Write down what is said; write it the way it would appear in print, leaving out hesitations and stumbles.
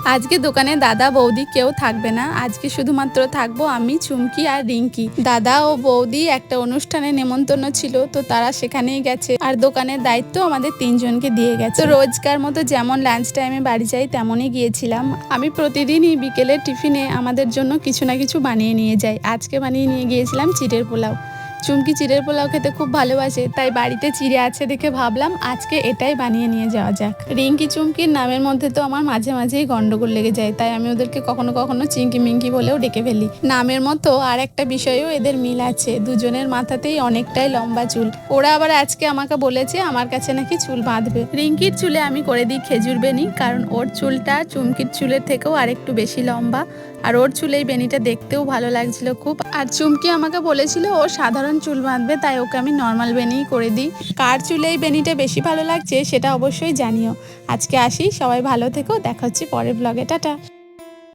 আজকে দোকানে দাদা বৌদি কেউ থাকবে না। আজকে শুধুমাত্র থাকবো আমি, চুমকি আর রিঙ্কি। দাদা ও বৌদি একটা অনুষ্ঠানে নেমন্তন্ন ছিল, তো তারা সেখানেই গেছে। আর দোকানের দায়িত্ব আমাদের তিনজনকে দিয়ে গেছে। তো রোজকার মতো যেমন লাঞ্চ টাইমে বাড়ি যাই তেমনই গিয়েছিলাম। আমি প্রতিদিনই বিকেলের টিফিনে আমাদের জন্য কিছু না কিছু বানিয়ে নিয়ে যাই। আজকে বানিয়ে নিয়ে গিয়েছিলাম চিড়ের পোলাও। চুমকি চিড়ের পোলাও খেতে খুব ভালোবাসে, তাই বাড়িতে চিড়ে আছে দেখে ভাবলাম আজকে এটাই বানিয়ে নিয়ে যাওয়া যাক। রিঙ্কি চুমকির নামের মধ্যে তো আমার মাঝে মাঝেই গন্ডগোল লেগে যায়, তাই আমি ওদেরকে কখনো কখনো চিঙ্কি মিঙ্কি বলেও ডেকে ফেলি। নামের মতো আর একটা বিষয়েও এদের মিল আছে, দুজনের মাথাতেই অনেকটাই লম্বা চুল। ওরা আবার আজকে আমাকে বলেছে আমার কাছে নাকি চুল বাঁধবে। রিঙ্কির চুলে আমি করে দিই খেজুর বেনি, কারণ ওর চুলটা চুমকির চুলের থেকেও আর একটু বেশি লম্বা, আর ওর চুলে এই বেনিটা দেখতেও ভালো লাগছিল খুব। আর চুমকি আমাকে বলেছিল ও সাধারণ চুল বাঁধবে, তাই ওকে আমি নর্মাল বেনিই করে দিই। কার চুলে এই বেনিটা বেশি ভালো লাগছে সেটা অবশ্যই জানিও। আজকে আসি, সবাই ভালো থেকো, দেখা হচ্ছে পরের ব্লগে, টাটা।